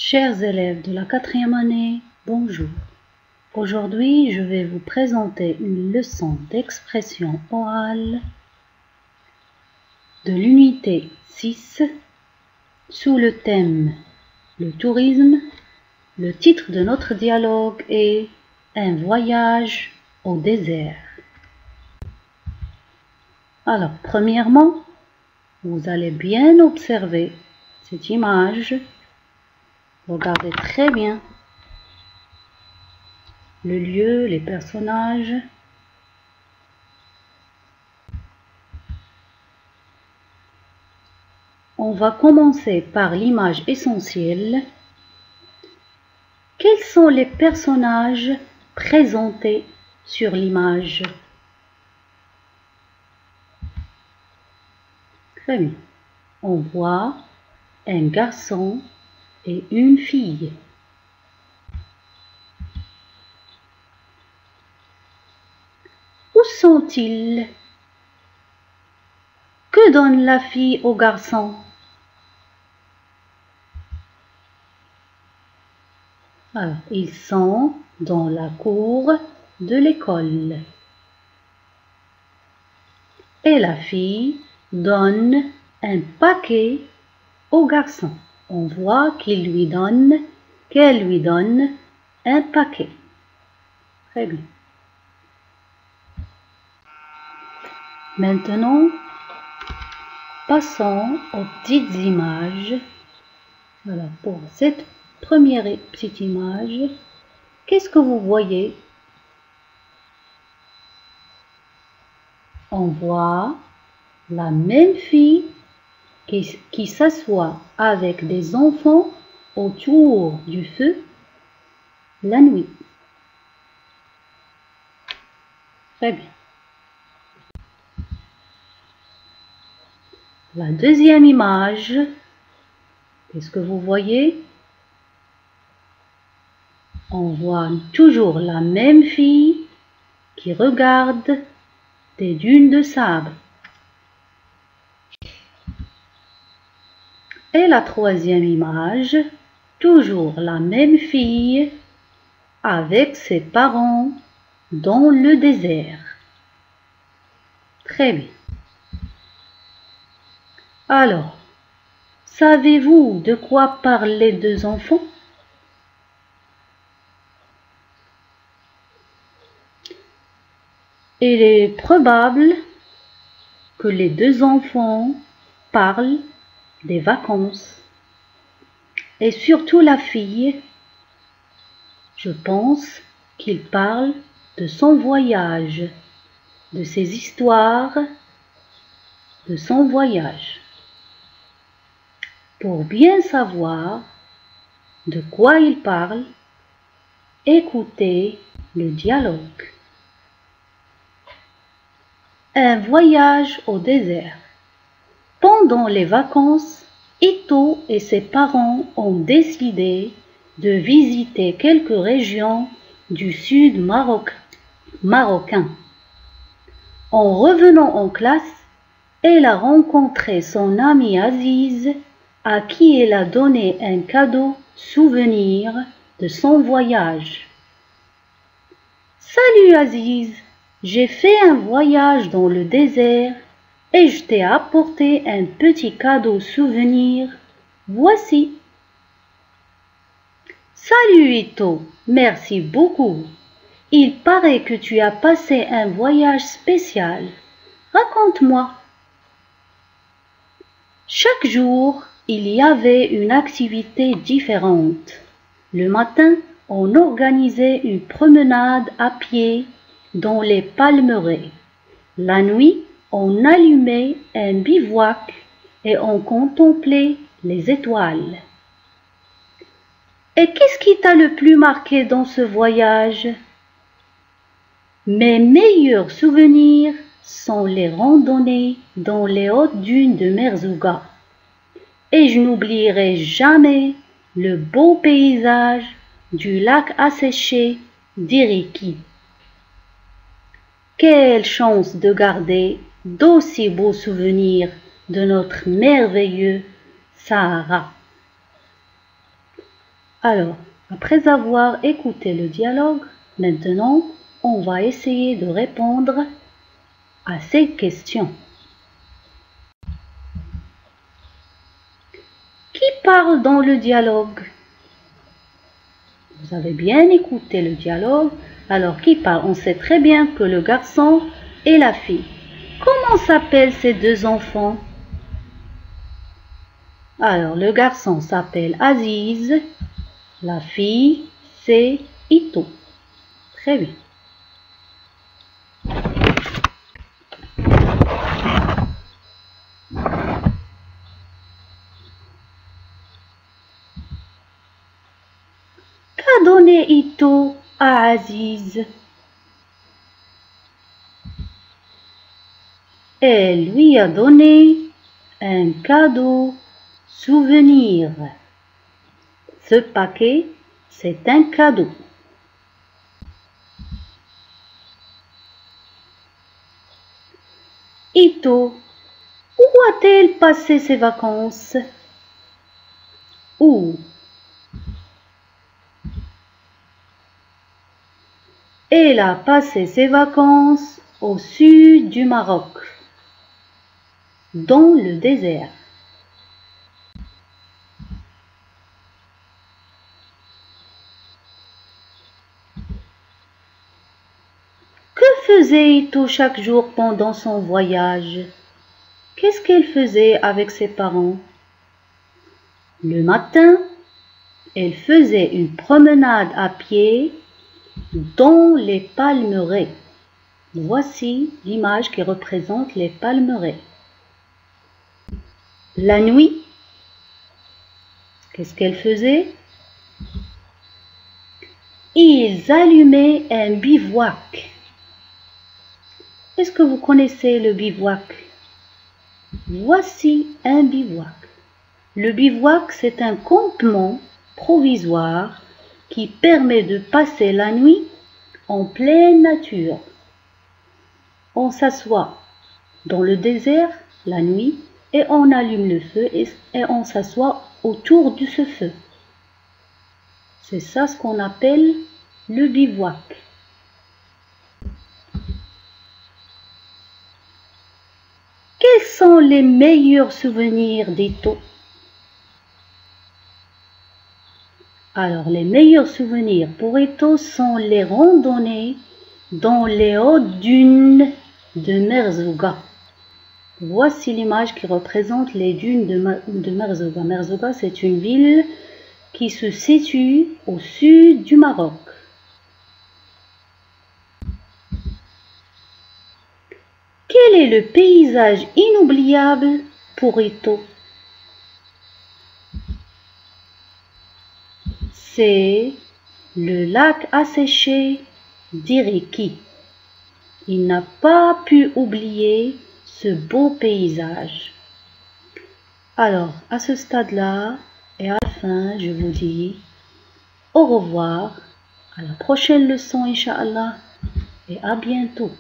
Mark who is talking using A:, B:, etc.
A: Chers élèves de la 4e année, bonjour. Aujourd'hui, je vais vous présenter une leçon d'expression orale de l'unité 6 sous le thème le tourisme. Le titre de notre dialogue est un voyage au désert. Alors, premièrement, vous allez bien observer cette image. Regardez très bien le lieu, les personnages. On va commencer par l'image essentielle. Quels sont les personnages présentés sur l'image? Très bien. On voit un garçon et une fille. Où sont-ils? Que donne la fille au garçon? Alors, ils sont dans la cour de l'école. Et la fille donne un paquet au garçon. On voit qu'elle lui donne un paquet. Très bien. Maintenant, passons aux petites images. Voilà, pour cette première petite image, qu'est-ce que vous voyez? On voit la même fille qui s'assoit avec des enfants autour du feu la nuit. Très bien. La deuxième image, qu'est-ce que vous voyez? On voit toujours la même fille qui regarde des dunes de sable. Et la troisième image, toujours la même fille avec ses parents dans le désert. Très bien. Alors, savez-vous de quoi parlent les deux enfants? Il est probable que les deux enfants parlent des vacances. Et surtout la fille, je pense qu'il parle de son voyage, de ses histoires, de son voyage. Pour bien savoir de quoi il parle, écoutez le dialogue. Un voyage au désert. Pendant les vacances, Ito et ses parents ont décidé de visiter quelques régions du sud marocain. En revenant en classe, elle a rencontré son amie Aziz, à qui elle a donné un cadeau souvenir de son voyage. Salut Aziz, j'ai fait un voyage dans le désert et je t'ai apporté un petit cadeau souvenir. Voici. Salut Ito, merci beaucoup. Il paraît que tu as passé un voyage spécial. Raconte-moi. Chaque jour, il y avait une activité différente. Le matin, on organisait une promenade à pied dans les palmeraies. La nuit, on allumait un bivouac et on contemplait les étoiles. Et qu'est-ce qui t'a le plus marqué dans ce voyage? Mes meilleurs souvenirs sont les randonnées dans les hautes dunes de Merzouga. Et je n'oublierai jamais le beau paysage du lac asséché d'Iriki. Quelle chance de garder d'aussi beaux souvenirs de notre merveilleux Sahara. Alors, après avoir écouté le dialogue, maintenant, on va essayer de répondre à ces questions. Qui parle dans le dialogue? Vous avez bien écouté le dialogue. Alors, qui parle? On sait très bien que le garçon et la fille. Comment s'appellent ces deux enfants? Alors, le garçon s'appelle Aziz. La fille, c'est Ito. Très bien. Qu'a donné Ito à Aziz? Elle lui a donné un cadeau souvenir. Ce paquet, c'est un cadeau. Ito, où a-t-elle passé ses vacances? Où? Elle a passé ses vacances au sud du Maroc, dans le désert. Que faisait Ito chaque jour pendant son voyage? Qu'est-ce qu'elle faisait avec ses parents? Le matin, elle faisait une promenade à pied dans les palmeraies. Voici l'image qui représente les palmeraies. La nuit, qu'est-ce qu'elle faisait? Ils allumaient un bivouac. Est-ce que vous connaissez le bivouac? Voici un bivouac. Le bivouac, c'est un campement provisoire qui permet de passer la nuit en pleine nature. On s'assoit dans le désert la nuit et on allume le feu et on s'assoit autour de ce feu. C'est ça ce qu'on appelle le bivouac. Quels sont les meilleurs souvenirs d'Ito? Alors, les meilleurs souvenirs pour Ito sont les randonnées dans les hautes dunes de Merzouga. Voici l'image qui représente les dunes de Merzouga. Merzouga, c'est une ville qui se situe au sud du Maroc. Quel est le paysage inoubliable pour Ito? C'est le lac asséché d'Iriki. Il n'a pas pu oublier ce beau paysage. Alors, à ce stade-là et à la fin, je vous dis au revoir, à la prochaine leçon, Inch'Allah, et à bientôt.